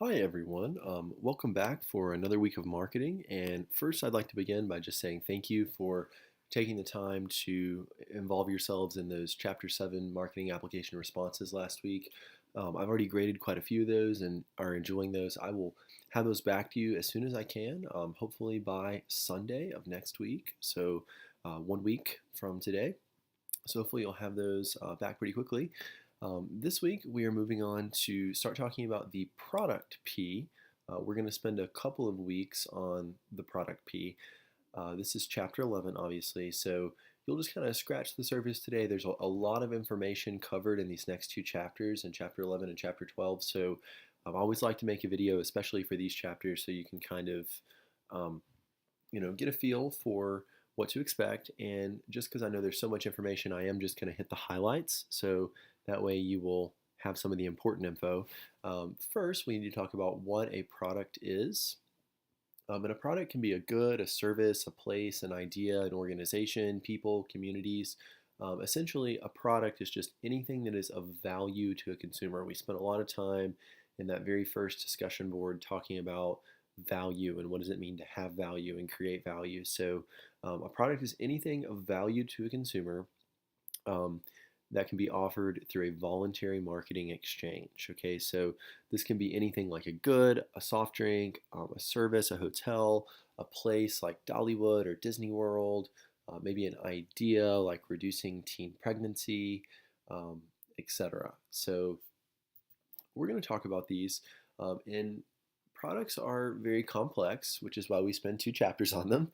Hi, everyone. Welcome back for another week of marketing. And first, I'd like to begin by just saying thank you for taking the time to involve yourselves in those Chapter 7 marketing application responses last week. I've already graded quite a few of those and are enjoying those. I will have those back to you as soon as I can, hopefully by Sunday of next week. So, 1 week from today. So hopefully you'll have those back pretty quickly. This week we are moving on to start talking about the product P. We're going to spend a couple of weeks on the product P. This is chapter 11, obviously, so you'll just kind of scratch the surface today. There's a lot of information covered in these next two chapters, in chapter 11 and chapter 12. So I always like to make a video, especially for these chapters, so you can kind of um, get a feel for what to expect. And just because I know there's so much information, I am just going to hit the highlights. So that way you will have some of the important info. First, we need to talk about what a product is. And a product can be a good, a service, a place, an idea, an organization, people, communities. Essentially, a product is just anything that is of value to a consumer. We spent a lot of time in that very first discussion board talking about value and what does it mean to have value and create value. So, a product is anything of value to a consumer. Um, that can be offered through a voluntary marketing exchange. Okay, so this can be anything like a good, a soft drink, a service, a hotel, a place like Dollywood or Disney World, maybe an idea like reducing teen pregnancy, um, etc. So we're going to talk about these. And products are very complex, which is why we spend two chapters on them.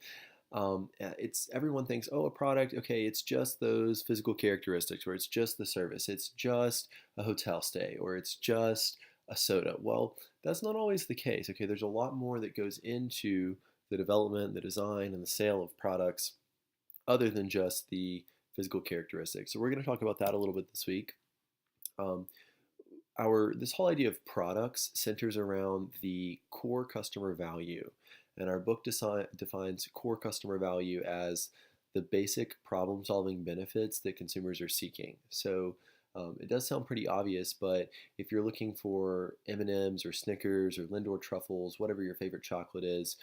It's everyone thinks, oh, a product, okay, it's just those physical characteristics, or it's just the service, it's just a hotel stay, or it's just a soda. Well, that's not always the case. Okay, there's a lot more that goes into the development, the design, and the sale of products other than just the physical characteristics. So we're going to talk about that a little bit this week. Um, our this whole idea of products centers around the core customer value, and our book defines core customer value as the basic problem-solving benefits that consumers are seeking. So it does sound pretty obvious, but if you're looking for M&Ms or Snickers or Lindor truffles, whatever your favorite chocolate is,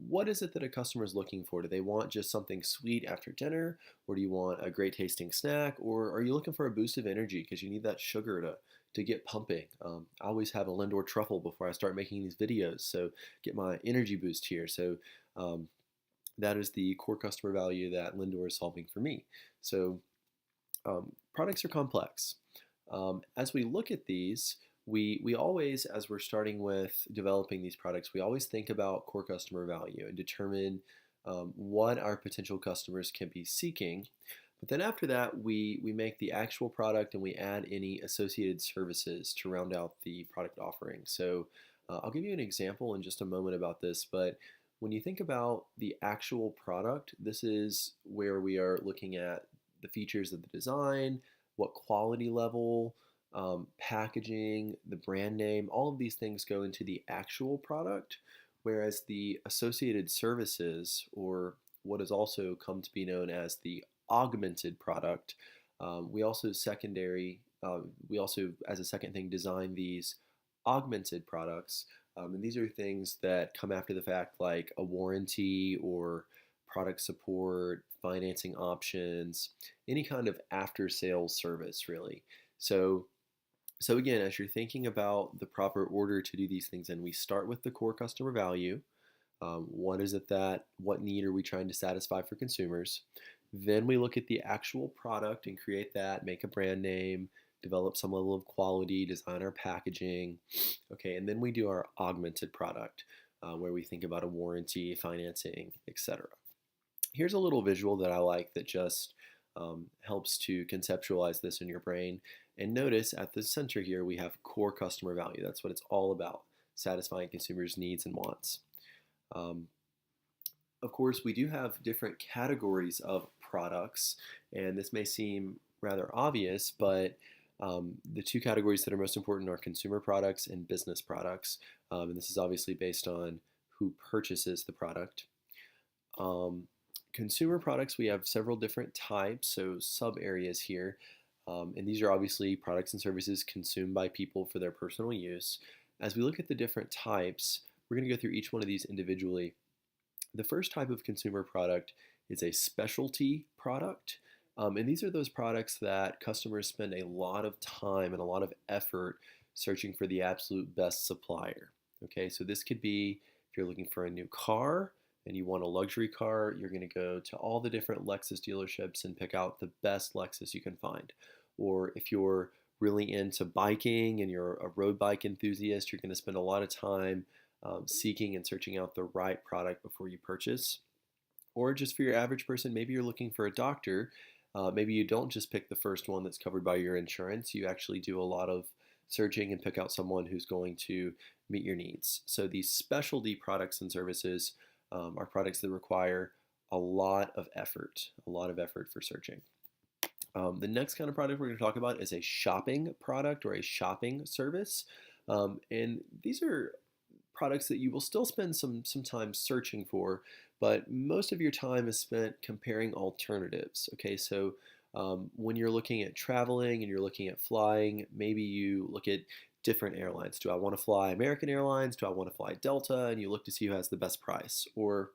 what is it that a customer is looking for? Do they want just something sweet after dinner, or do you want a great tasting snack, or are you looking for a boost of energy because you need that sugar to get pumping? I always have a Lindor truffle before I start making these videos, so get my energy boost here. So um, that is the core customer value that Lindor is solving for me. So products are complex. As we look at these, we always, as we're starting with developing these products, we always think about core customer value and determine what our potential customers can be seeking. But then after that, we make the actual product and we add any associated services to round out the product offering. So I'll give you an example in just a moment about this, but when you think about the actual product, this is where we are looking at the features of the design, what quality level, packaging, the brand name, all of these things go into the actual product, whereas the associated services, or what has also come to be known as the augmented product, we also we also, as a second thing, design these augmented products. And these are things that come after the fact, like a warranty or product support, financing options, any kind of after sales service, really. So, so again, as you're thinking about the proper order to do these things, and we start with the core customer value. What is it what need are we trying to satisfy for consumers? Then we look at the actual product and create that, make a brand name, develop some level of quality, design our packaging. Okay, and then we do our augmented product, where we think about a warranty, financing, etc. Here's a little visual that I like that just helps to conceptualize this in your brain. And notice at the center here, we have core customer value. That's what it's all about, satisfying consumers' needs and wants. Um, of course, we do have different categories of products, and this may seem rather obvious, but the two categories that are most important are consumer products and business products. And this is obviously based on who purchases the product. Um, Consumer products, we have several different types, so sub areas here. And these are obviously products and services consumed by people for their personal use. as we look at the different types, we're going to go through each one of these individually. The first type of consumer product is a specialty product. And these are those products that customers spend a lot of time and a lot of effort searching for the absolute best supplier. Okay, so this could be if you're looking for a new car and you want a luxury car, you're going to go to all the different Lexus dealerships and pick out the best Lexus you can find. Or if you're really into biking and you're a road bike enthusiast, you're going to spend a lot of time seeking and searching out the right product before you purchase. Or just for your average person, maybe you're looking for a doctor. Maybe you don't just pick the first one that's covered by your insurance. You actually do a lot of searching and pick out someone who's going to meet your needs. So these specialty products and services are products that require a lot of effort for searching. The next kind of product we're going to talk about is a shopping product or a shopping service. And these are products that you will still spend some time searching for, but most of your time is spent comparing alternatives. Okay, so when you're looking at traveling and you're looking at flying, maybe you look at different airlines. Do I want to fly American Airlines? Do I want to fly Delta? And you look to see who has the best price. Or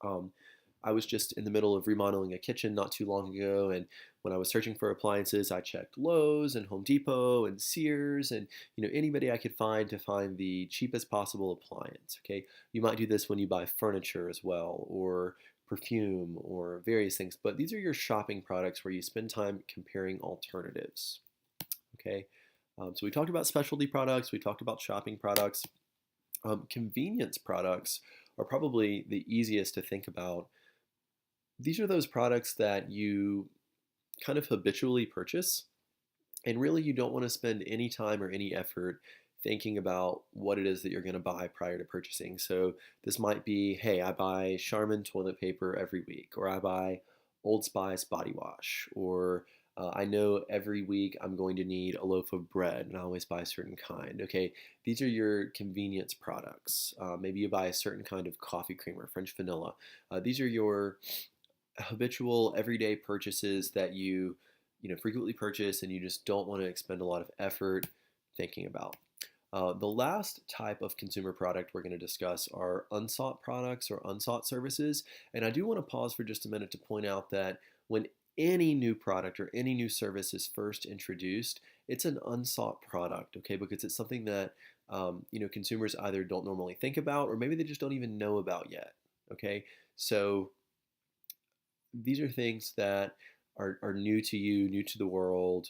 I was just in the middle of remodeling a kitchen not too long ago, and when I was searching for appliances, I checked Lowe's and Home Depot and Sears and anybody I could find to find the cheapest possible appliance. Okay, you might do this when you buy furniture as well, or perfume, or various things. But these are your shopping products where you spend time comparing alternatives. Okay, so we talked about specialty products, we talked about shopping products. Convenience products are probably the easiest to think about. These are those products that you kind of habitually purchase, and really you don't want to spend any time or any effort thinking about what it is that you're going to buy prior to purchasing. So this might be, hey, I buy Charmin toilet paper every week, or I buy Old Spice body wash, or I know every week I'm going to need a loaf of bread and I always buy a certain kind. Okay, these are your convenience products. Maybe you buy a certain kind of coffee creamer, French vanilla. These are your habitual everyday purchases that you frequently purchase and you just don't want to expend a lot of effort thinking about. The last type of consumer product we're going to discuss are unsought products or unsought services. And I do want to pause for just a minute to point out that when any new product or any new service is first introduced, it's an unsought product, okay? Because it's something that consumers either don't normally think about, or maybe they just don't even know about yet, okay? So these are things that are new to you, new to the world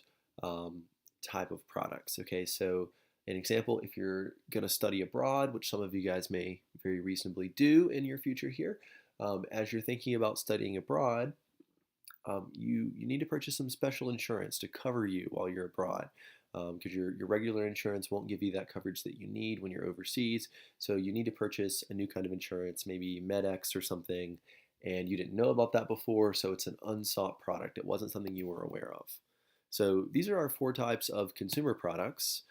type of products, okay? So an example, if you're going to study abroad, which some of you guys may very reasonably do in your future here, as you're thinking about studying abroad, you need to purchase some special insurance to cover you while you're abroad, because your regular insurance won't give you that coverage that you need when you're overseas. So you need to purchase a new kind of insurance, maybe MedX or something, and you didn't know about that before, so it's an unsought product. It wasn't something you were aware of. So these are our 4 types of consumer products.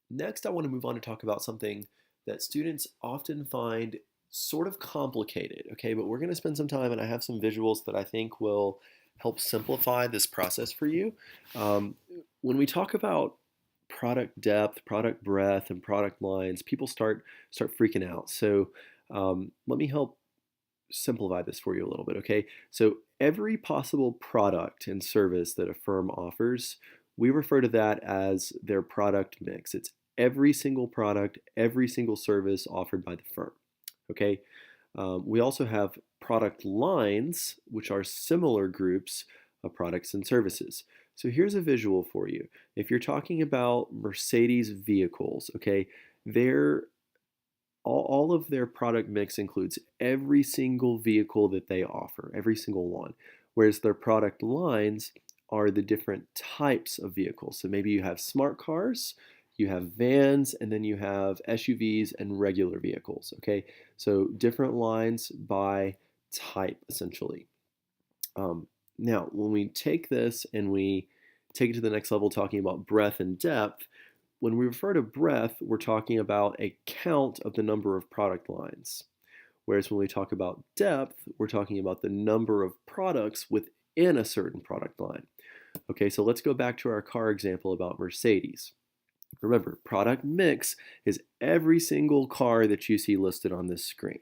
Next, I want to move on to talk about something that students often find sort of complicated, okay? But we're going to spend some time, and I have some visuals that I think will help simplify this process for you. When we talk about product depth, product breadth, and product lines, people start freaking out. So let me help simplify this for you a little bit, okay? So every possible product and service that a firm offers, we refer to that as their product mix. It's every single product, every single service offered by the firm, okay? We also have product lines, which are similar groups of products and services. So here's a visual for you. If you're talking about Mercedes vehicles, okay, all of their product mix includes every single vehicle that they offer, every single one, whereas their product lines are the different types of vehicles. So maybe you have smart cars, you have vans, and then you have SUVs and regular vehicles, okay? So different lines by type, essentially. Now, when we take this and we take it to the next level, talking about breadth and depth, when we refer to breadth, we're talking about a count of the number of product lines. Whereas when we talk about depth, we're talking about the number of products within a certain product line. Okay, so let's go back to our car example about Mercedes. Remember, product mix is every single car that you see listed on this screen.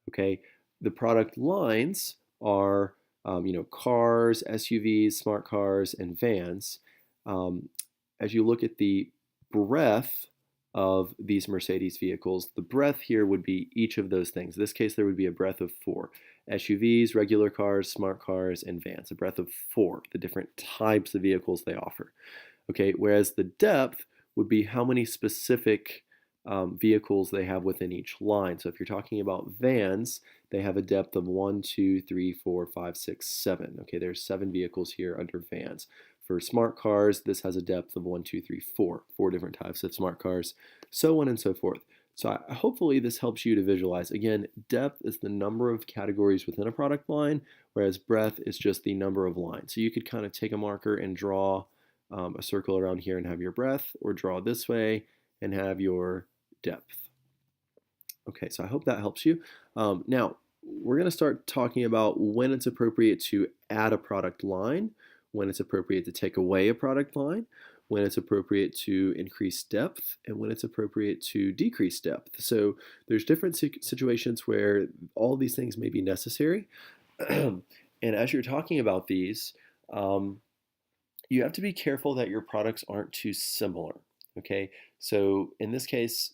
Okay, the product lines are cars, SUVs, smart cars, and vans. Um, as you look at the breadth of these Mercedes vehicles, the breadth here would be each of those things. In this case, there would be a breadth of four: SUVs, regular cars, smart cars, and vans. A breadth of four, the different types of vehicles they offer. Okay, whereas the depth would be how many specific vehicles they have within each line. So if you're talking about vans, they have a depth of 1, 2, 3, 4, 5, 6, 7. Okay, there's 7 vehicles here under vans. For smart cars, this has a depth of 1, 2, 3, 4. 4 different types of smart cars, so on and so forth. So hopefully this helps you to visualize. Again, depth is the number of categories within a product line, whereas breadth is just the number of lines. So you could kind of take a marker and draw a circle around here and have your breadth, or draw this way and have your depth. Okay, so I hope that helps you. Now, we're going to start talking about when it's appropriate to add a product line, when it's appropriate to take away a product line, when it's appropriate to increase depth, and when it's appropriate to decrease depth. So there's different situations where all these things may be necessary. And as you're talking about these, you have to be careful that your products aren't too similar. Okay, so in this case,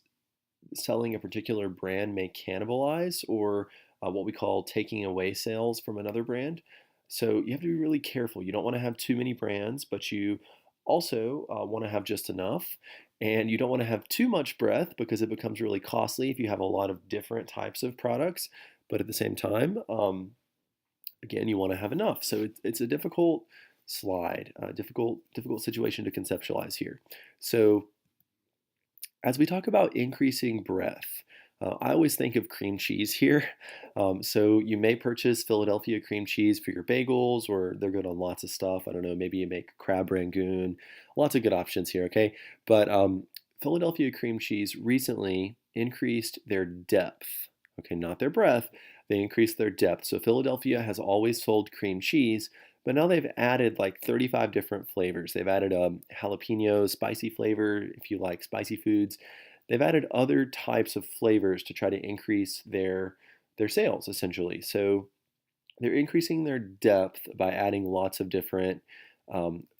selling a particular brand may cannibalize, or what we call taking away sales from another brand. So you have to be really careful. You don't want to have too many brands, but you also want to have just enough. And you don't want to have too much breadth, because it becomes really costly if you have a lot of different types of products. But at the same time, again, you want to have enough. So it's a difficult slide, difficult situation to conceptualize here. So as we talk about increasing breadth, I always think of cream cheese here. So you may purchase Philadelphia cream cheese for your bagels, or they're good on lots of stuff. I don't know, maybe you make crab rangoon. Lots of good options here, okay? But Philadelphia cream cheese recently increased their depth, okay, not their breadth. They increased their depth. So Philadelphia has always sold cream cheese, but now they've added like 35 different flavors. They've added a jalapeno spicy flavor if you like spicy foods. They've added other types of flavors to try to increase their sales, essentially. So they're increasing their depth by adding lots of different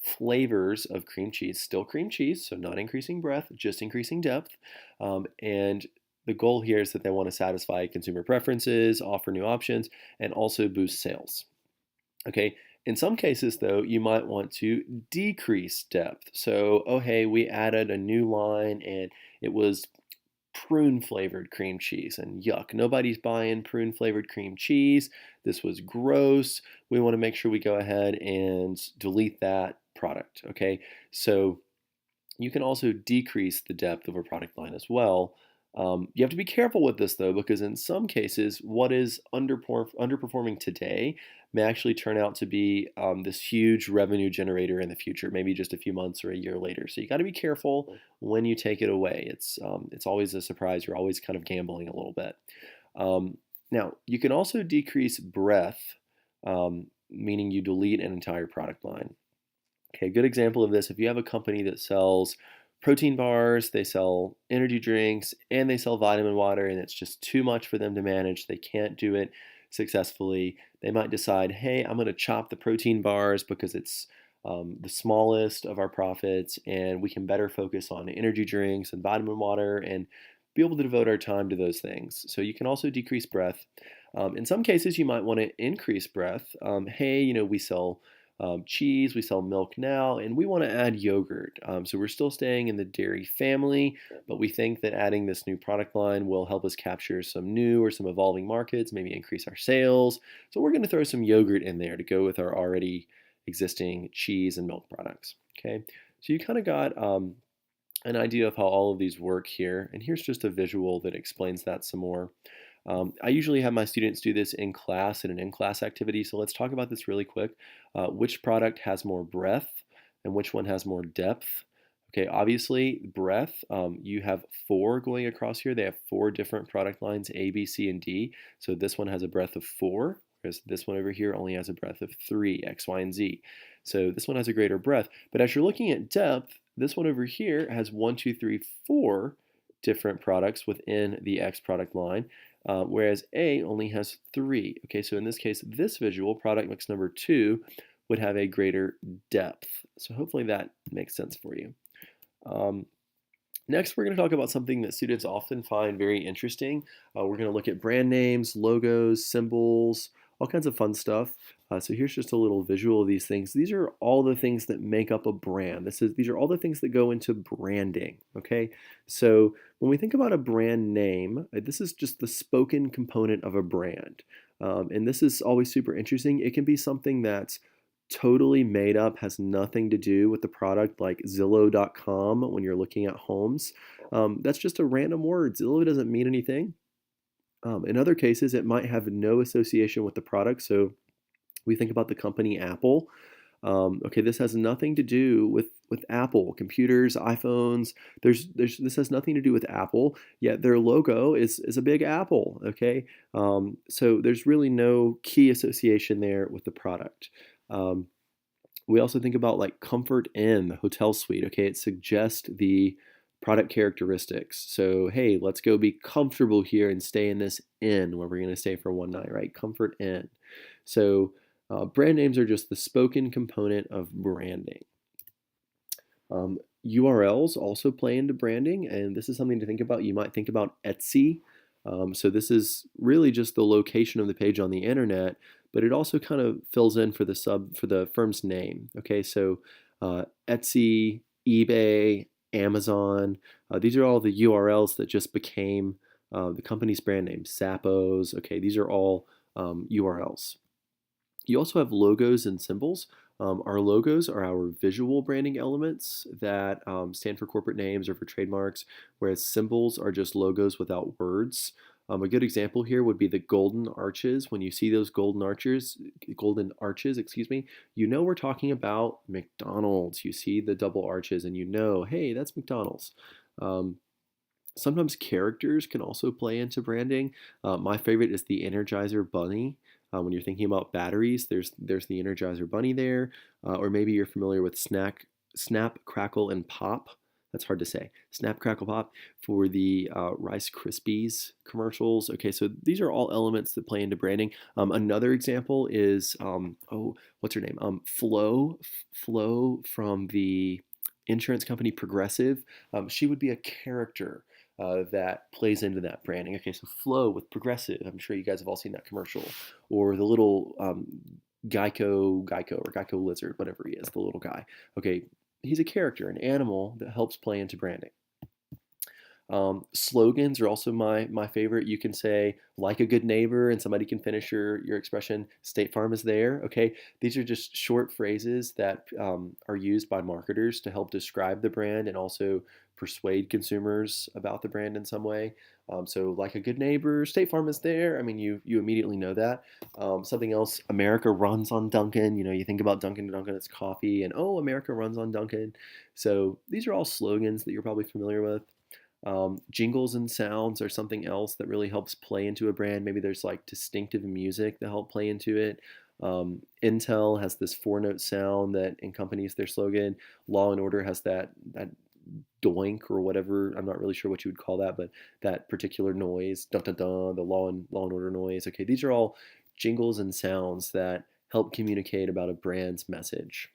flavors of cream cheese. Still cream cheese, so not increasing breadth, just increasing depth. And the goal here is that they want to satisfy consumer preferences, offer new options, and also boost sales. Okay, in some cases, though, you might want to decrease depth. So, oh, hey, we added a new line and it was prune flavored cream cheese, and yuck, nobody's buying prune flavored cream cheese. This was gross. We want to make sure we go ahead and delete that product. Okay, so you can also decrease the depth of a product line as well. You have to be careful with this, though, because in some cases, what is underperforming today may actually turn out to be this huge revenue generator in the future, maybe just a few months or a year later. So you got to be careful when you take it away. It's always a surprise. You're always kind of gambling a little bit. Now, you can also decrease breadth, meaning you delete an entire product line. Okay, a good example of this, if you have a company that sells protein bars, they sell energy drinks, and they sell vitamin water, and it's just too much for them to manage, they can't do it successfully, they might decide, hey, I'm going to chop the protein bars because it's the smallest of our profits, and we can better focus on energy drinks and vitamin water and be able to devote our time to those things. So you can also decrease breadth. In some cases, you might want to increase breadth. Hey, we sell cheese, we sell milk now, and we want to add yogurt. So we're still staying in the dairy family, but we think that adding this new product line will help us capture some new or some evolving markets, maybe increase our sales. So we're going to throw some yogurt in there to go with our already existing cheese and milk products. Okay, so you kind of got an idea of how all of these work here, and here's just a visual that explains that some more. I usually have my students do this in class in an in-class activity, so let's talk about this really quick. Which product has more breadth and which one has more depth? Okay, obviously breadth, you have 4 going across here. They have 4 different product lines, A, B, C, and D. So this one has a breadth of 4, whereas this one over here only has a breadth of 3, X, Y, and Z. So this one has a greater breadth. But as you're looking at depth, This one over here has one, two, three, four different products within the X product line, whereas A only has three. Okay, so in this case, this visual, product mix number two, would have a greater depth. So hopefully that makes sense for you. Um, Next, we're going to talk about something that students often find very interesting. We're going to look at brand names, logos, symbols, all kinds of fun stuff. So here's just a little visual of these things. These are all the things that make up a brand. These are all the things that go into branding. Okay, so when we think about a brand name, this is just the spoken component of a brand, and this is always super interesting. It can be something that's totally made up, has nothing to do with the product, like Zillow.com when you're looking at homes. That's just a random word. Zillow doesn't mean anything. In other cases, it might have no association with the product. So we think about the company Apple. Okay, this has nothing to do with Apple computers, iPhones. This has nothing to do with Apple. Yet their logo is a big apple. Okay, so there's really no key association there with the product. Um, we also think about like Comfort Inn, the hotel suite. Okay, it suggests the product characteristics. So, hey, let's go be comfortable here and stay in this inn where we're going to stay for one night, right? Comfort Inn. So, brand names are just the spoken component of branding. URLs also play into branding, and this is something to think about. You might think about Etsy. So this is really just the location of the page on the internet, but it also kind of fills in for the firm's name. Okay, so Etsy, eBay, Amazon. These are all the URLs that just became the company's brand name. Zappos. Okay, these are all URLs. You also have logos and symbols. Our logos are our visual branding elements that stand for corporate names or for trademarks, whereas symbols are just logos without words. A good example here would be the golden arches. When you see those golden arches, excuse me, you know we're talking about McDonald's. You see the double arches and you know, hey, that's McDonald's. Sometimes characters can also play into branding. My favorite is the Energizer Bunny. When you're thinking about batteries, there's the Energizer Bunny there, or maybe you're familiar with Snap, Crackle, and Pop. That's hard to say. Snap, Crackle, Pop for the Rice Krispies commercials. Okay, so these are all elements that play into branding. Another example is what's her name? Flo from the insurance company Progressive. She would be a character that plays into that branding. Okay, so Flo with Progressive. I'm sure you guys have all seen that commercial. Or the little Geico or Geico lizard, whatever he is, the little guy. Okay, he's a character, an animal that helps play into branding. Slogans are also my favorite. You can say like a good neighbor and somebody can finish your expression, State Farm is there. Okay, these are just short phrases that are used by marketers to help describe the brand and also persuade consumers about the brand in some way. So like a good neighbor, State Farm is there. I mean, you immediately know that. Something else, America runs on Dunkin'. You know, you think about Dunkin', it's coffee, and oh, America runs on Dunkin'. So these are all slogans that you're probably familiar with. Jingles and sounds are something else that really helps play into a brand. Maybe there's like distinctive music that help play into it. Intel has this 4-note sound that accompanies their slogan. Law and Order has that doink or whatever. I'm not really sure what you would call that, but that particular noise, dun dun dun, the Law and Order noise. Okay, these are all jingles and sounds that help communicate about a brand's message.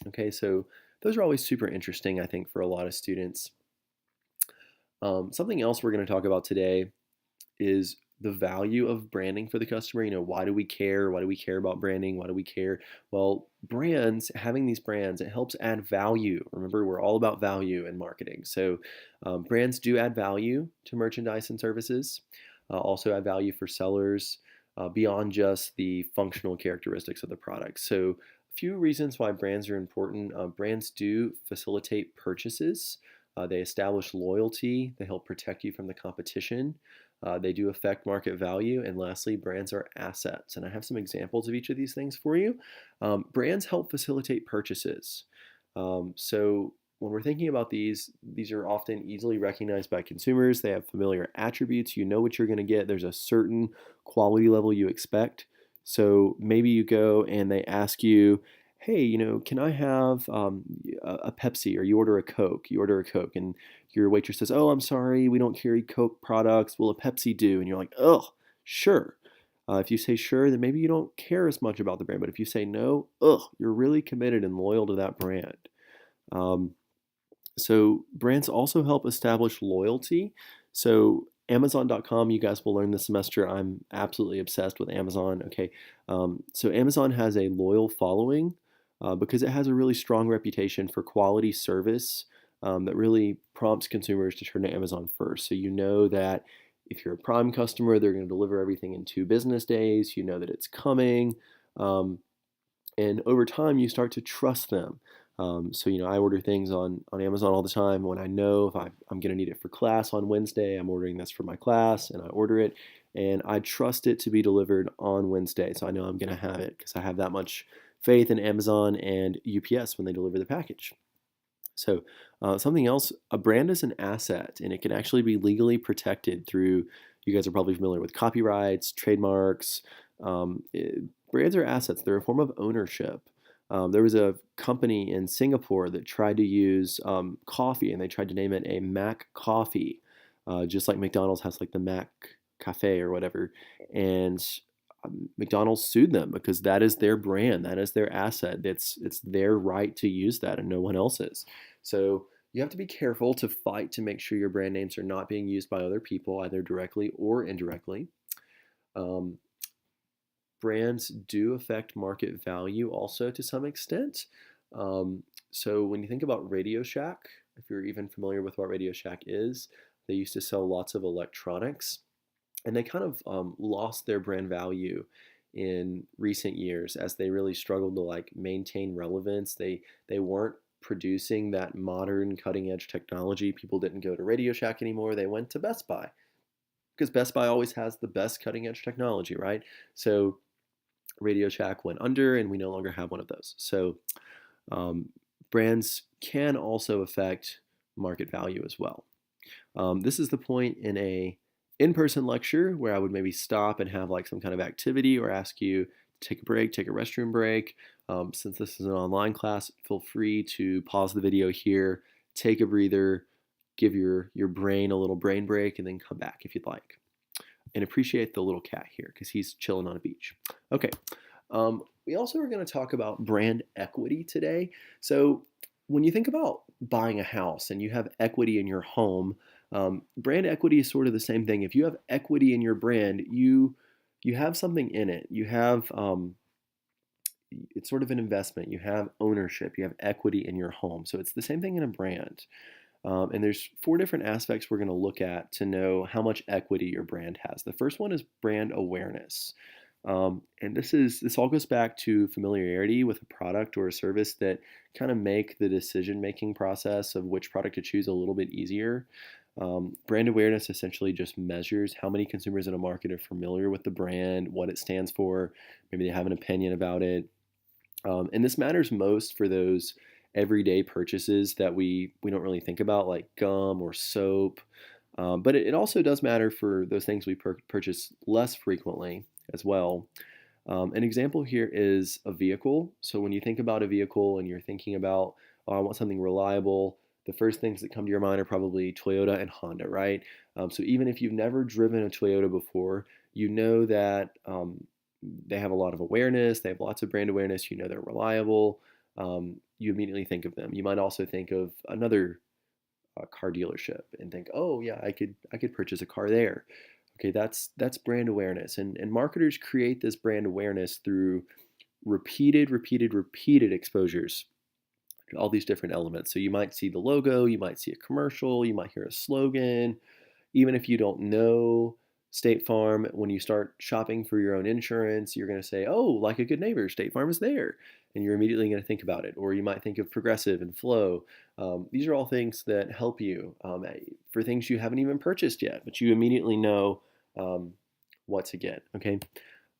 Okay, so those are always super interesting, I think, for a lot of students. Something else we're going to talk about today is the value of branding for the customer. You know, why do we care? Why do we care about branding? Why do we care? Well, having these brands, it helps add value. Remember, we're all about value in marketing. So brands do add value to merchandise and services, also add value for sellers beyond just the functional characteristics of the product. So a few reasons why brands are important. Brands do facilitate purchases. They establish loyalty. They help protect you from the competition. They do affect market value. And lastly, brands are assets. And I have some examples of each of these things for you. Brands help facilitate purchases. So when we're thinking about these are often easily recognized by consumers. They have familiar attributes. You know what you're going to get. There's a certain quality level you expect. So maybe you go and they ask you, hey, can I have a Pepsi? Or you order a Coke. You order a Coke, and your waitress says, oh, I'm sorry, we don't carry Coke products. Will a Pepsi do? And you're like, oh, sure. If you say sure, then maybe you don't care as much about the brand. But if you say no, you're really committed and loyal to that brand. Um, so brands also help establish loyalty. So Amazon.com, you guys will learn this semester. I'm absolutely obsessed with Amazon. Okay, so Amazon has a loyal following because it has a really strong reputation for quality service that really prompts consumers to turn to Amazon first. So you know that if you're a Prime customer, they're going to deliver everything in 2 business days. You know that it's coming. Um, and over time you start to trust them. So I order things on Amazon all the time. When I know if I'm going to need it for class on Wednesday, I'm ordering this for my class, and I order it, and I trust it to be delivered on Wednesday, so I know I'm going to have it because I have that much faith in Amazon and UPS when they deliver the package. So something else, a brand is an asset, and it can actually be legally protected through, you guys are probably familiar with copyrights, trademarks. Brands are assets. They're a form of ownership. There was a company in Singapore that tried to use coffee, and they tried to name it a Mac Coffee, just like McDonald's has like the Mac Cafe or whatever. And McDonald's sued them because that is their brand, that is their asset. It's their right to use that, and no one else's. So you have to be careful to fight to make sure your brand names are not being used by other people, either directly or indirectly. Um, Brands do affect market value also to some extent. So when you think about Radio Shack, if you're even familiar with what Radio Shack is, they used to sell lots of electronics, and they kind of lost their brand value in recent years as they really struggled to like maintain relevance. They weren't producing that modern cutting edge technology. People didn't go to Radio Shack anymore. They went to Best Buy because Best Buy always has the best cutting edge technology, right? So Radio Shack went under, and we no longer have one of those. So um, brands can also affect market value as well. This is the point in a in-person lecture where I would maybe stop and have like some kind of activity or ask you to take a break, take a restroom break. Since this is an online class, feel free to pause the video here, take a breather, give your brain a little brain break, and then come back if you'd like. And appreciate the little cat here because he's chilling on a beach. Okay. We also are going to talk about brand equity today. So when you think about buying a house and you have equity in your home, brand equity is sort of the same thing. If you have equity in your brand, you have something in it. You have it's sort of an investment. You have ownership. You have equity in your home. So it's the same thing in a brand. And there's 4 different aspects we're going to look at to know how much equity your brand has. The first one is brand awareness. And this all goes back to familiarity with a product or a service that kind of make the decision-making process of which product to choose a little bit easier. Brand awareness essentially just measures how many consumers in a market are familiar with the brand, what it stands for, maybe they have an opinion about it. And this matters most for those everyday purchases that we don't really think about, like gum or soap. But it also does matter for those things we purchase less frequently as well. An example here is a vehicle. So when you think about a vehicle and you're thinking about, oh, I want something reliable, the first things that come to your mind are probably Toyota and Honda, right? So even if you've never driven a Toyota before, you know that they have a lot of awareness, they have lots of brand awareness, you know they're reliable, you immediately think of them. You might also think of another car dealership and think, oh yeah, I could purchase a car there. Okay, that's brand awareness, and marketers create this brand awareness through repeated exposures to all these different elements. So you might see the logo, you might see a commercial, you might hear a slogan. Even if you don't know State Farm, when you start shopping for your own insurance, you're going to say, oh, like a good neighbor, State Farm is there. And you're immediately going to think about it. Or you might think of Progressive and Flow. These are all things that help you for things you haven't even purchased yet, but you immediately know what to get. Okay.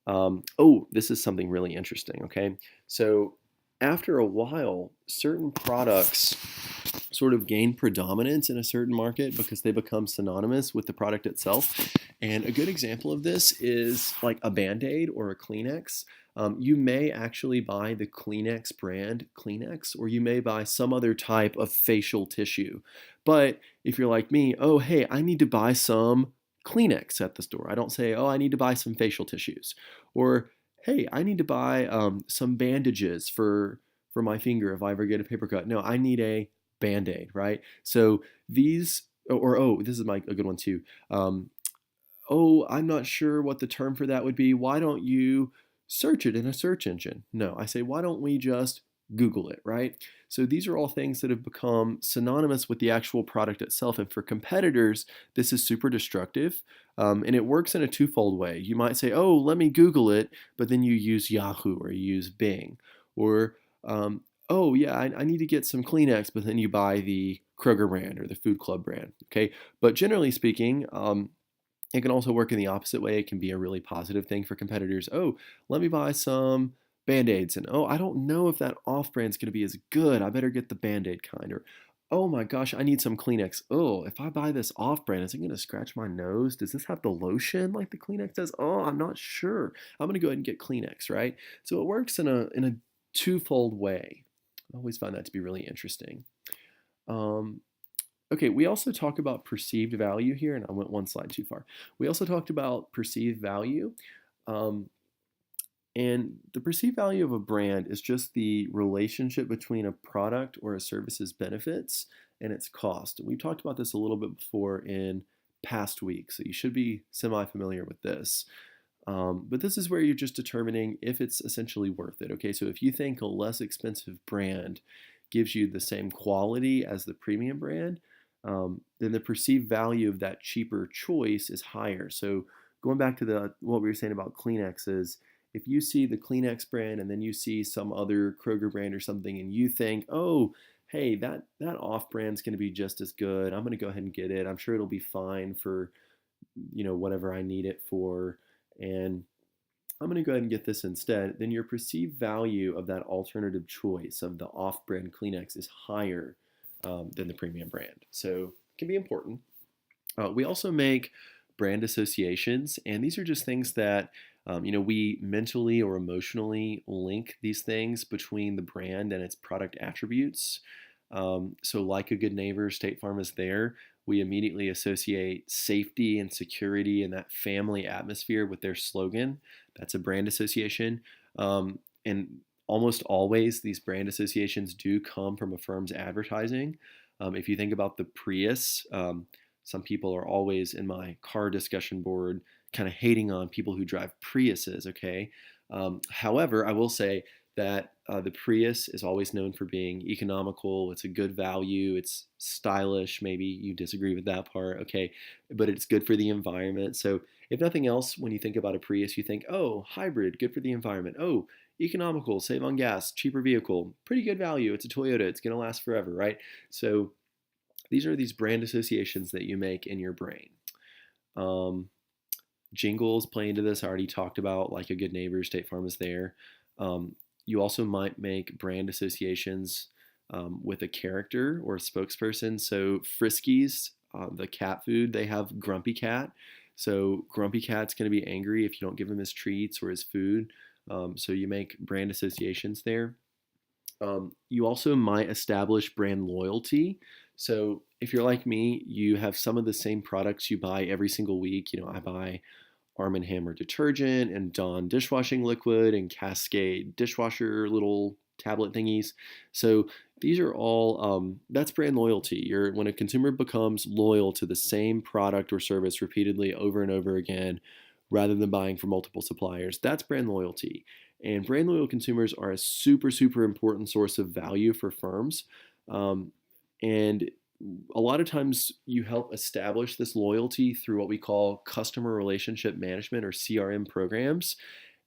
Oh, this is something really interesting. Okay. So after a while, certain products sort of gain predominance in a certain market because they become synonymous with the product itself. And a good example of this is like a Band-Aid or a Kleenex. You may actually buy the Kleenex brand Kleenex, or you may buy some other type of facial tissue. But if you're like me, oh, hey, I need to buy some Kleenex at the store. I don't say, oh, I need to buy some facial tissues. Or, hey, I need to buy some bandages for my finger if I ever get a paper cut. No, I need a Band-Aid, right? So these, or oh, this is a good one too. Oh, I'm not sure what the term for that would be. Why don't you search it in a search engine? No, I say, why don't we just Google it, right? So these are all things that have become synonymous with the actual product itself. And for competitors, this is super destructive. And it works in a twofold way. You might say, oh, let me Google it, but then you use Yahoo or you use Bing. Or, oh, yeah, I need to get some Kleenex, but then you buy the Kroger brand or the Food Club brand, okay? But generally speaking, it can also work in the opposite way. It can be a really positive thing for competitors. Oh, let me buy some Band-Aids. And oh, I don't know if that off-brand's going to be as good. I better get the Band-Aid kind. Or, oh my gosh, I need some Kleenex. Oh, if I buy this off-brand, is it going to scratch my nose? Does this have the lotion like the Kleenex does? Oh, I'm not sure. I'm going to go ahead and get Kleenex, right? So it works in a twofold way. I always find that to be really interesting. Um, Okay, we also talk about perceived value here, and I went one slide too far. We also talked about perceived value. Um, and the perceived value of a brand is just the relationship between a product or a service's benefits and its cost. We've talked about this a little bit before in past weeks, so you should be semi-familiar with this. But this is where you're just determining if it's essentially worth it. Okay, so if you think a less expensive brand gives you the same quality as the premium brand, then the perceived value of that cheaper choice is higher. So going back to what we were saying about Kleenex is, if you see the Kleenex brand and then you see some other Kroger brand or something and you think, oh, hey, that off brand's going to be just as good. I'm going to go ahead and get it. I'm sure it'll be fine for, whatever I need it for. And I'm going to go ahead and get this instead. Then your perceived value of that alternative choice of the off-brand Kleenex is higher than the premium brand. So it can be important. We also make brand associations, and these are just things that we mentally or emotionally link these things between the brand and its product attributes. So like a good neighbor, State Farm is there. We immediately associate safety and security and that family atmosphere with their slogan. That's a brand association. And almost always, these brand associations do come from a firm's advertising. If you think about the Prius, some people are always in my car discussion board kind of hating on people who drive Priuses, okay? However, I will say that the Prius is always known for being economical. It's a good value. It's stylish. Maybe you disagree with that part, okay? But it's good for the environment. So if nothing else, when you think about a Prius, you think, oh, hybrid, good for the environment. Oh, economical, save on gas, cheaper vehicle, pretty good value. It's a Toyota. It's going to last forever, right? So these are these brand associations that you make in your brain. Jingles play into this. I already talked about like a good neighbor, State Farm is there. You also might make brand associations with a character or a spokesperson. So Friskies, the cat food, they have Grumpy Cat. So Grumpy Cat's going to be angry if you don't give him his treats or his food. So you make brand associations there. You also might establish brand loyalty. So if you're like me, you have some of the same products you buy every single week. I buy Arm & Hammer detergent and Dawn dishwashing liquid and Cascade dishwasher little tablet thingies. So these are all, that's brand loyalty. When a consumer becomes loyal to the same product or service repeatedly over and over again, rather than buying from multiple suppliers, that's brand loyalty. And brand loyal consumers are a super, super important source of value for firms. And a lot of times you help establish this loyalty through what we call customer relationship management or CRM programs.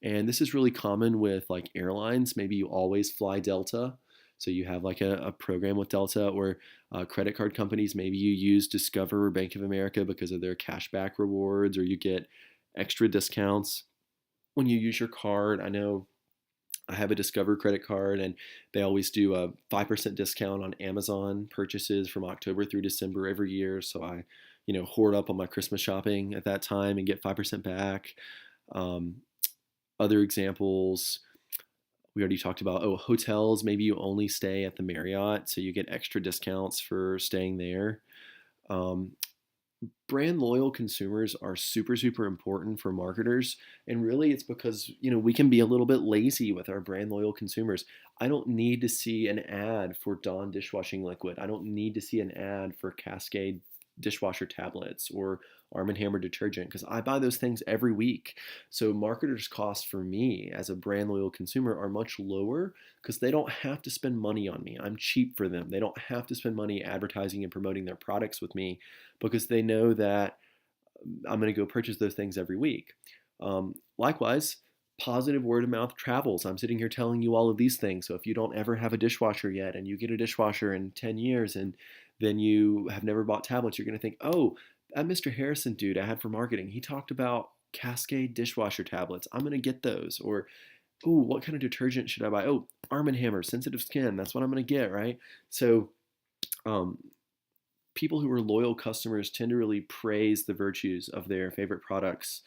And this is really common with like airlines. Maybe you always fly Delta. So you have like a program with Delta, or credit card companies. Maybe you use Discover or Bank of America because of their cashback rewards, or you get extra discounts when you use your card. I know I have a Discover credit card, and they always do a 5% discount on Amazon purchases from October through December every year. So I, hoard up on my Christmas shopping at that time and get 5% back. Um, Other examples, we already talked about, hotels. Maybe you only stay at the Marriott, so you get extra discounts for staying there. Um, Brand loyal consumers are super, super important for marketers. And really, it's because, we can be a little bit lazy with our brand loyal consumers. I don't need to see an ad for Dawn dishwashing liquid. I don't need to see an ad for Cascade dishwasher tablets or Arm & Hammer detergent because I buy those things every week. So marketers' costs for me as a brand loyal consumer are much lower because they don't have to spend money on me. I'm cheap for them. They don't have to spend money advertising and promoting their products with me because they know that I'm going to go purchase those things every week. Likewise, positive word of mouth travels. I'm sitting here telling you all of these things. So if you don't ever have a dishwasher yet and you get a dishwasher in 10 years and then you have never bought tablets, you're going to think, oh, that Mr. Harrison dude I had for marketing, he talked about Cascade dishwasher tablets. I'm going to get those. Or, ooh, what kind of detergent should I buy? Oh, Arm & Hammer, sensitive skin. That's what I'm going to get, right? So um, people who are loyal customers tend to really praise the virtues of their favorite products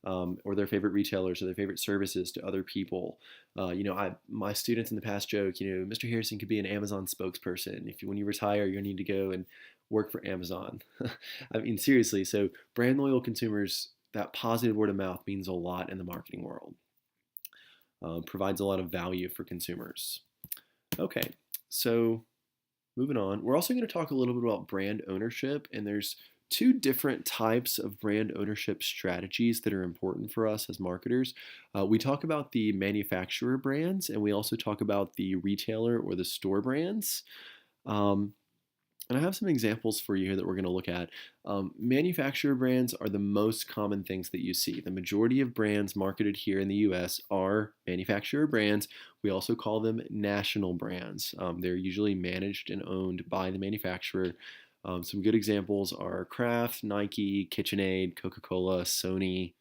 or their favorite retailers or their favorite services to other people. My students in the past joke, Mr. Harrison could be an Amazon spokesperson. When you retire, you need to go and work for Amazon. I mean, seriously. So brand loyal consumers, that positive word of mouth means a lot in the marketing world. Provides a lot of value for consumers. Okay, so moving on, we're also going to talk a little bit about brand ownership, and there's two different types of brand ownership strategies that are important for us as marketers. We talk about the manufacturer brands, and we also talk about the retailer or the store brands. And I have some examples for you here that we're going to look at. Manufacturer brands are the most common things that you see. The majority of brands marketed here in the US are manufacturer brands. We also call them national brands. They're usually managed and owned by the manufacturer. Some good examples are Kraft, Nike, KitchenAid, Coca-Cola, Sony.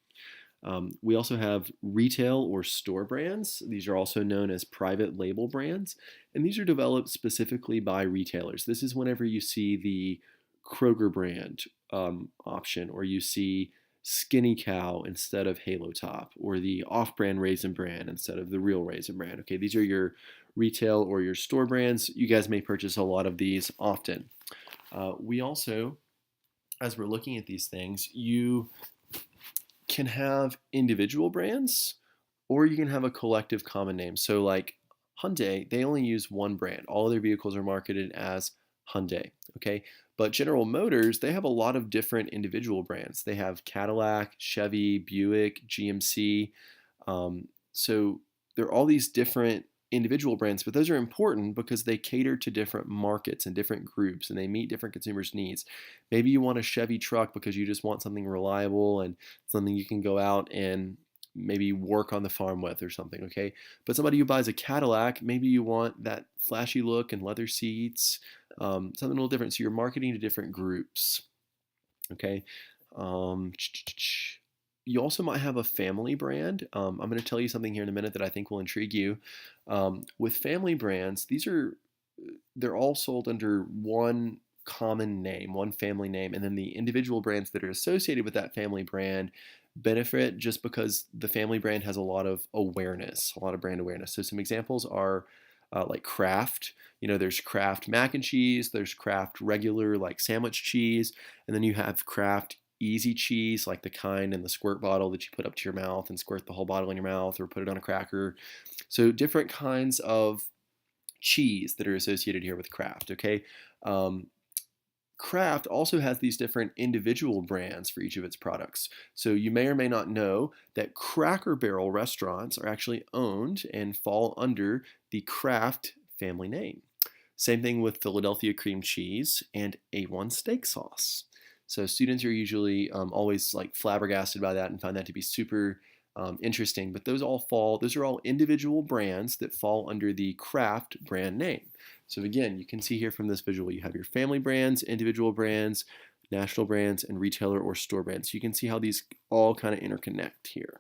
We also have retail or store brands. These are also known as private label brands, and these are developed specifically by retailers. This is whenever you see the Kroger brand option, or you see Skinny Cow instead of Halo Top, or the off-brand Raisin brand instead of the real Raisin brand. Okay, these are your retail or your store brands. You guys may purchase a lot of these often. We also, as we're looking at these things, you can have individual brands or you can have a collective common name. So like Hyundai, they only use one brand. All of their vehicles are marketed as Hyundai, okay? But General Motors, they have a lot of different individual brands. They have Cadillac, Chevy, Buick, GMC. So there are all these different individual brands, but those are important because they cater to different markets and different groups and they meet different consumers' needs. Maybe you want a Chevy truck because you just want something reliable and something you can go out and maybe work on the farm with or something, okay? But somebody who buys a Cadillac, maybe you want that flashy look and leather seats, something a little different. So you're marketing to different groups, okay? You also might have a family brand. I'm going to tell you something here in a minute that I think will intrigue you. With family brands, they're all sold under one common name, one family name, and then the individual brands that are associated with that family brand benefit just because the family brand has a lot of awareness, a lot of brand awareness. So some examples are like Kraft. There's Kraft mac and cheese, there's Kraft regular like sandwich cheese, and then you have Kraft easy cheese, like the kind in the squirt bottle that you put up to your mouth and squirt the whole bottle in your mouth or put it on a cracker. So different kinds of cheese that are associated here with Kraft, okay? Kraft also has these different individual brands for each of its products. So you may or may not know that Cracker Barrel restaurants are actually owned and fall under the Kraft family name. Same thing with Philadelphia cream cheese and A1 steak sauce. So students are usually always like flabbergasted by that and find that to be super interesting. But those are all individual brands that fall under the Kraft brand name. So again, you can see here from this visual, you have your family brands, individual brands, national brands, and retailer or store brands. So you can see how these all kind of interconnect here.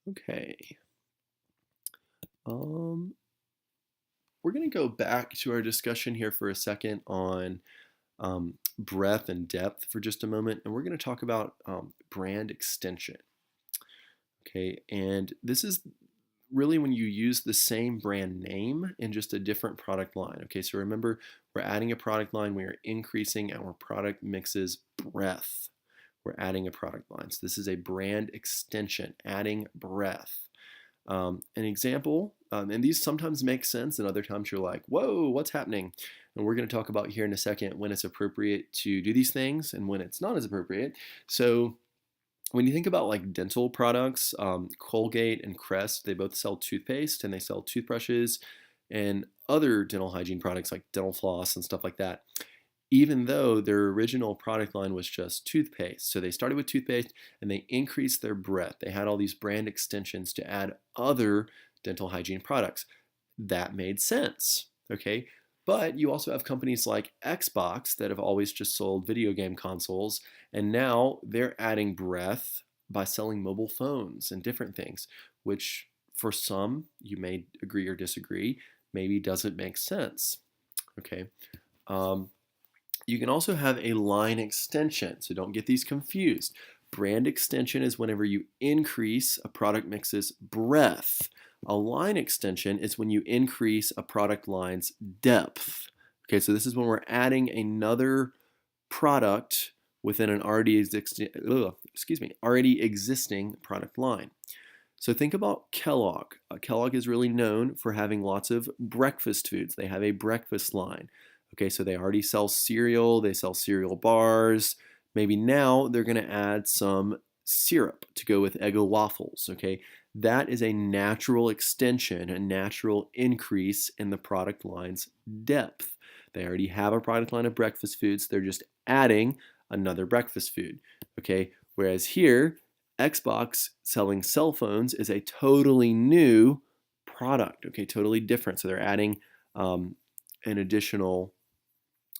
Okay. Um, we're going to go back to our discussion here for a second on breadth and depth for just a moment, and we're going to talk about brand extension. Okay, and this is really when you use the same brand name in just a different product line. Okay, so remember, we're adding a product line, we are increasing our product mix's breadth. We're adding a product line. So this is a brand extension, adding breadth. An example, and these sometimes make sense, and other times you're like, whoa, what's happening? And we're going to talk about here in a second when it's appropriate to do these things and when it's not as appropriate. So when you think about like dental products, Colgate and Crest, they both sell toothpaste and they sell toothbrushes and other dental hygiene products like dental floss and stuff like that, even though their original product line was just toothpaste. So they started with toothpaste and they increased their breadth. They had all these brand extensions to add other dental hygiene products. That made sense, okay? But you also have companies like Xbox that have always just sold video game consoles, and now they're adding breadth by selling mobile phones and different things, which for some, you may agree or disagree, maybe doesn't make sense, okay? Um, you can also have a line extension, so don't get these confused. Brand extension is whenever you increase a product mix's breadth. A line extension is when you increase a product line's depth. Okay, so this is when we're adding another product within an already existing product line. So think about Kellogg. Kellogg is really known for having lots of breakfast foods. They have a breakfast line. Okay, so they already sell cereal, they sell cereal bars. Maybe now they're going to add some syrup to go with Eggo waffles. Okay, that is a natural extension, a natural increase in the product line's depth. They already have a product line of breakfast foods, they're just adding another breakfast food. Okay, whereas here, Xbox selling cell phones is a totally new product. Okay, totally different. So they're adding an additional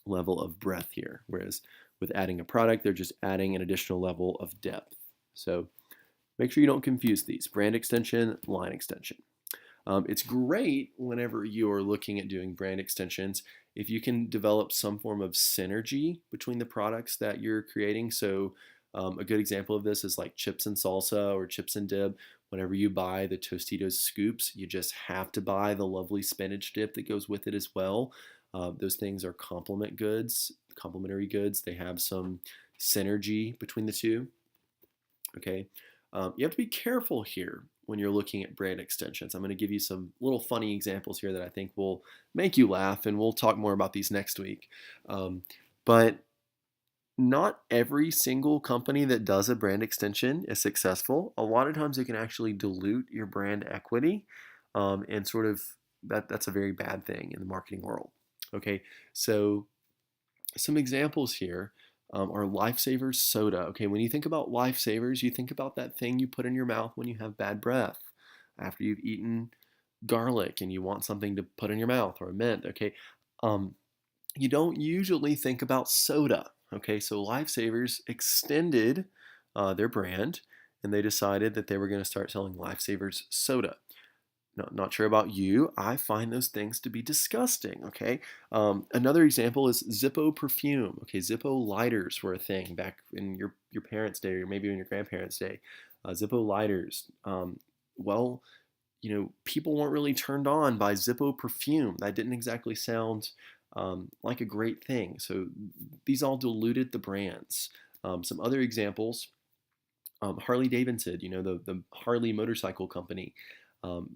level of breadth here, whereas with adding a product, they're just adding an additional level of depth. So make sure you don't confuse these. Brand extension, line extension. It's great whenever you're looking at doing brand extensions if you can develop some form of synergy between the products that you're creating. So a good example of this is like chips and salsa or chips and dip. Whenever you buy the Tostitos scoops, you just have to buy the lovely spinach dip that goes with it as well. Those things are complementary goods. They have some synergy between the two. Okay, you have to be careful here when you're looking at brand extensions. I'm going to give you some little funny examples here that I think will make you laugh, and we'll talk more about these next week. But not every single company that does a brand extension is successful. A lot of times it can actually dilute your brand equity, and sort of that's a very bad thing in the marketing world. Okay, so some examples here are Lifesavers soda. Okay, when you think about Lifesavers, you think about that thing you put in your mouth when you have bad breath, after you've eaten garlic and you want something to put in your mouth, or a mint. Okay, you don't usually think about soda. Okay, so Lifesavers extended their brand, and they decided that they were going to start selling Lifesavers soda. Not sure about you. I find those things to be disgusting, okay? Another example is Zippo perfume. Okay, Zippo lighters were a thing back in your parents' day, or maybe in your grandparents' day. Zippo lighters. Well, people weren't really turned on by Zippo perfume. That didn't exactly sound like a great thing. So these all diluted the brands. Some other examples, Harley Davidson, the Harley motorcycle company.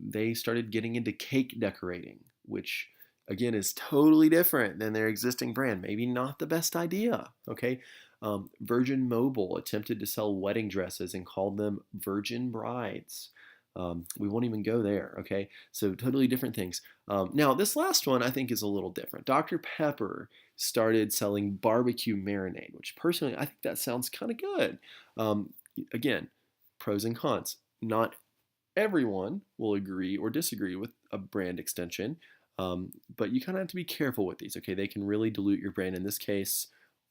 They started getting into cake decorating, which again is totally different than their existing brand. Maybe not the best idea, okay? Virgin Mobile attempted to sell wedding dresses and called them Virgin Brides. We won't even go there, okay? So totally different things. Now, this last one I think is a little different. Dr. Pepper started selling barbecue marinade, which personally I think that sounds kind of good. Again, pros and cons. Not everyone will agree or disagree with a brand extension, but you kind of have to be careful with these, okay? They can really dilute your brand. In this case,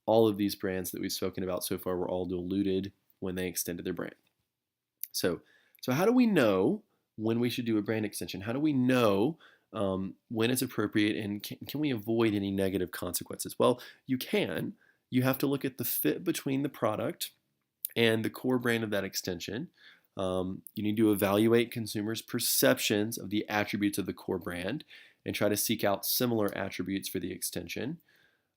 all of these brands that we've spoken about so far were all diluted when they extended their brand. So how do we know when we should do a brand extension? How do we know when it's appropriate, and can we avoid any negative consequences? Well, you can. You have to look at the fit between the product and the core brand of that extension. You need to evaluate consumers' perceptions of the attributes of the core brand and try to seek out similar attributes for the extension.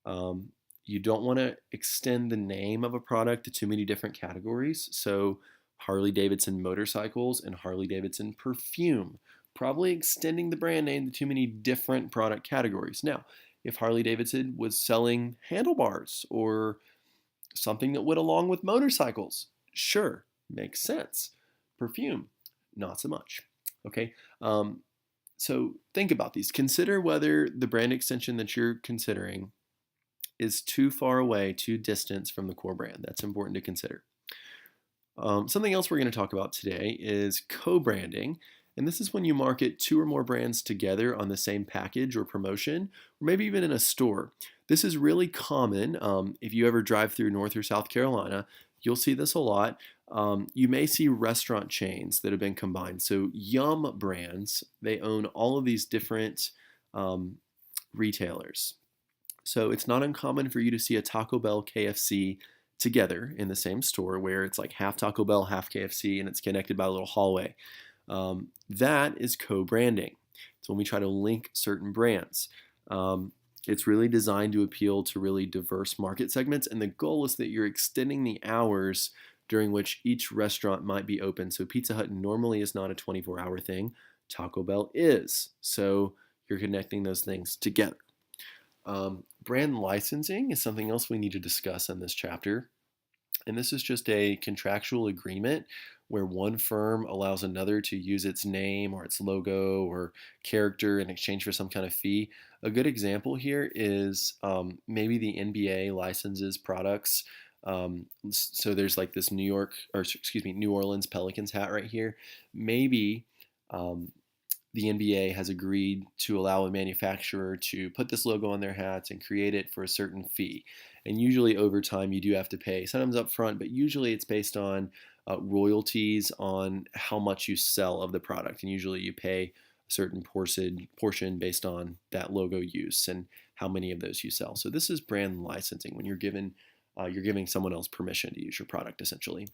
Um, you don't want to extend the name of a product to too many different categories. So, Harley Davidson motorcycles and Harley Davidson perfume, probably extending the brand name to too many different product categories. Now, if Harley Davidson was selling handlebars or something that went along with motorcycles, sure, makes sense. Perfume, not so much. Okay, so think about these. Consider whether the brand extension that you're considering is too far away, too distant from the core brand. That's important to consider. Something else we're going to talk about today is co-branding. And this is when you market two or more brands together on the same package or promotion, or maybe even in a store. This is really common. If you ever drive through North or South Carolina, you'll see this a lot. You may see restaurant chains that have been combined. So Yum Brands, they own all of these different retailers. So it's not uncommon for you to see a Taco Bell KFC together in the same store where it's like half Taco Bell, half KFC, and it's connected by a little hallway. That is co-branding. It's when we try to link certain brands. It's really designed to appeal to really diverse market segments, and the goal is that you're extending the hours during which each restaurant might be open. So Pizza Hut normally is not a 24-hour thing. Taco Bell is. So you're connecting those things together. Brand licensing is something else we need to discuss in this chapter. And this is just a contractual agreement where one firm allows another to use its name or its logo or character in exchange for some kind of fee. A good example here is maybe the NBA licenses products. So there's like this New Orleans Pelicans hat right here. Maybe the NBA has agreed to allow a manufacturer to put this logo on their hats and create it for a certain fee. And usually over time you do have to pay, sometimes up front, but usually it's based on royalties on how much you sell of the product. And usually you pay a certain portion based on that logo use and how many of those you sell. So this is brand licensing, when you're giving someone else permission to use your product essentially.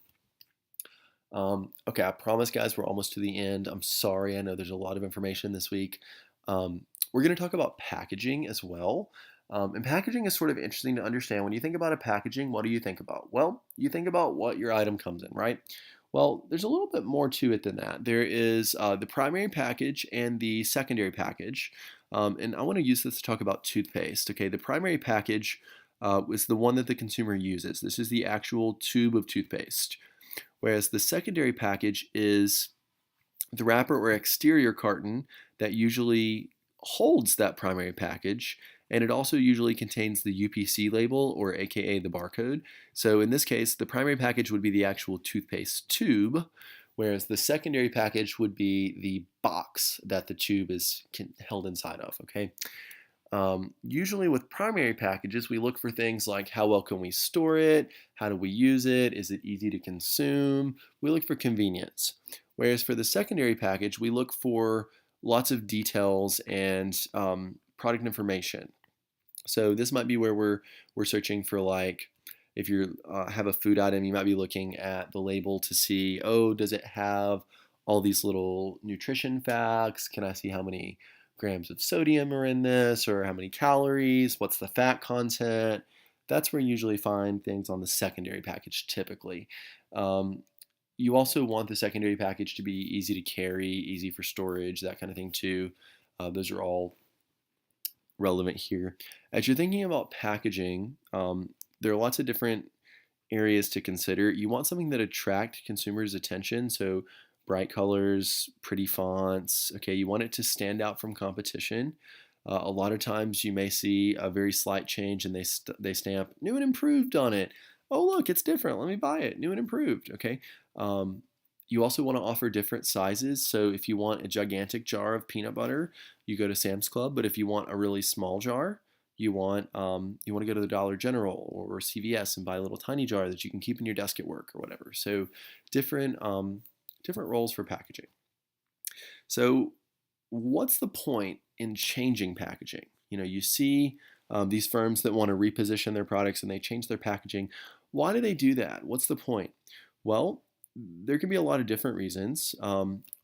Okay, I promise, guys, we're almost to the end. I'm sorry, I know there's a lot of information this week. We're going to talk about packaging as well. And packaging is sort of interesting to understand. When you think about a packaging, what do you think about? Well, you think about what your item comes in, right? Well, there's a little bit more to it than that. There is the primary package and the secondary package. And I want to use this to talk about toothpaste. Okay, the primary package is the one that the consumer uses. This is the actual tube of toothpaste. Whereas the secondary package is the wrapper or exterior carton that usually holds that primary package, and it also usually contains the UPC label, or AKA the barcode. So in this case, the primary package would be the actual toothpaste tube, whereas the secondary package would be the box that the tube is held inside of, okay? Usually with primary packages, we look for things like how well can we store it, how do we use it, is it easy to consume? We look for convenience. Whereas for the secondary package, we look for lots of details and product information. So this might be where we're searching for, like, if you have a food item, you might be looking at the label to see, oh, does it have all these little nutrition facts? Can I see how many grams of sodium are in this, or how many calories, what's the fat content? That's where you usually find things on the secondary package typically. You also want the secondary package to be easy to carry, easy for storage, that kind of thing too. Those are all relevant here. As you're thinking about packaging, there are lots of different areas to consider. You want something that attracts consumers' attention, so bright colors, pretty fonts. Okay, you want it to stand out from competition. A lot of times you may see a very slight change and they stamp new and improved on it. Oh, look, it's different. Let me buy it. New and improved. Okay. You also want to offer different sizes. So if you want a gigantic jar of peanut butter, you go to Sam's Club. But if you want a really small jar, you want to go to the Dollar General or CVS and buy a little tiny jar that you can keep in your desk at work or whatever. So different roles for packaging. So, what's the point in changing packaging? You see these firms that want to reposition their products and they change their packaging. Why do they do that? What's the point? Well, there can be a lot of different reasons.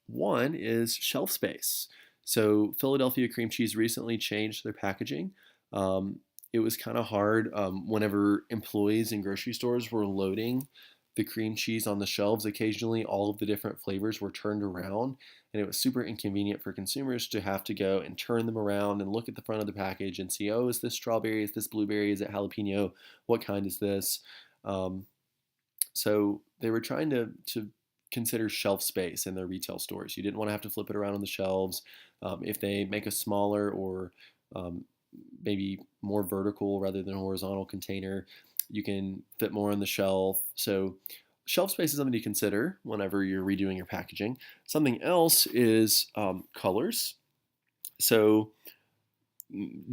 One is shelf space. So, Philadelphia cream cheese recently changed their packaging. It was kind of hard whenever employees in grocery stores were loading the cream cheese on the shelves. Occasionally, all of the different flavors were turned around, and it was super inconvenient for consumers to have to go and turn them around and look at the front of the package and see, oh, is this strawberry? Is this blueberry? Is it jalapeno? What kind is this? Um, so they were trying to consider shelf space in their retail stores. You didn't want to have to flip it around on the shelves. If they make a smaller or um, maybe more vertical rather than horizontal container, you can fit more on the shelf. So shelf space is something to consider whenever you're redoing your packaging. Something else is colors. So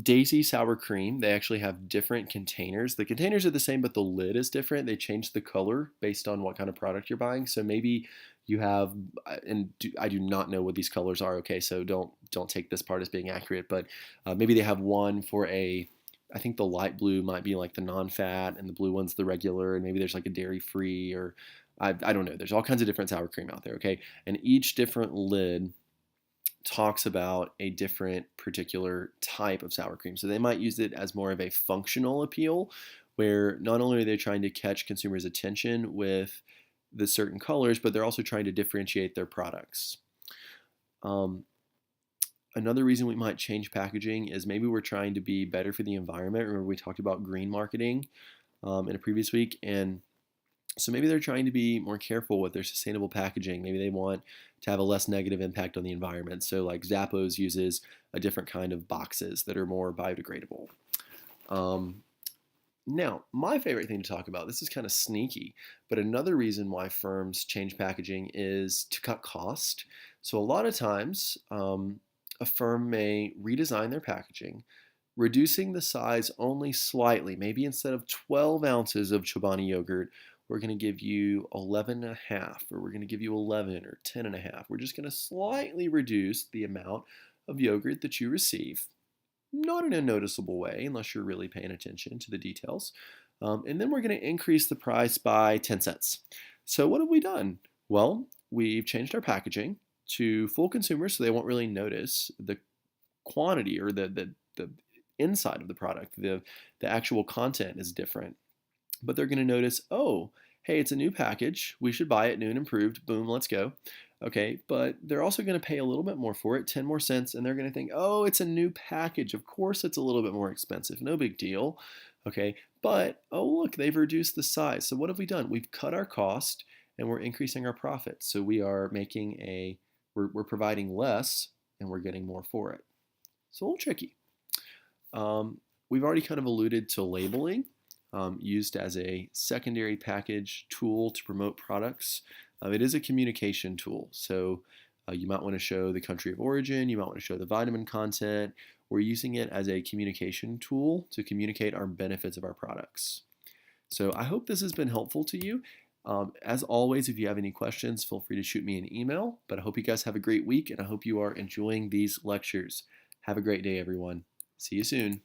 Daisy sour cream, they actually have different containers. The containers are the same, but the lid is different. They change the color based on what kind of product you're buying. So maybe you have, I do not know what these colors are. Okay, so don't take this part as being accurate, but maybe they have one for I think the light blue might be like the non-fat, and the blue one's the regular, and maybe there's like a dairy-free, or I don't know. There's all kinds of different sour cream out there. Okay, and each different lid talks about a different particular type of sour cream. So they might use it as more of a functional appeal, where not only are they trying to catch consumers' attention with the certain colors, but they're also trying to differentiate their products. Um, Another reason we might change packaging is maybe we're trying to be better for the environment. Remember, we talked about green marketing in a previous week, and so maybe they're trying to be more careful with their sustainable packaging. Maybe they want to have a less negative impact on the environment. So, like Zappos uses a different kind of boxes that are more biodegradable. Um, Now, my favorite thing to talk about, this is kind of sneaky, but another reason why firms change packaging is to cut cost. So, a lot of times, a firm may redesign their packaging, reducing the size only slightly. Maybe instead of 12 ounces of Chobani yogurt, we're going to give you 11 and a half, or we're going to give you 11 or 10 and a half. We're just going to slightly reduce the amount of yogurt that you receive, not in a noticeable way unless you're really paying attention to the details. And then we're going to increase the price by 10 cents. So what have we done? Well, we've changed our packaging to full consumers so they won't really notice the quantity or the inside of the product. The actual content is different. But they're going to notice, oh, hey, it's a new package. We should buy it new and improved. Boom, let's go. Okay, but they're also going to pay a little bit more for it, 10 more cents, and they're going to think, oh, it's a new package. Of course, it's a little bit more expensive. No big deal. Okay, but oh, look, they've reduced the size. So what have we done? We've cut our cost and we're increasing our profit. So we are making we're providing less and we're getting more for it. It's a little tricky. We've already kind of alluded to labeling, used as a secondary package tool to promote products. It is a communication tool, so you might want to show the country of origin, you might want to show the vitamin content. We're using it as a communication tool to communicate our benefits of our products. So I hope this has been helpful to you. As always, if you have any questions, feel free to shoot me an email. But I hope you guys have a great week, and I hope you are enjoying these lectures. Have a great day, everyone. See you soon.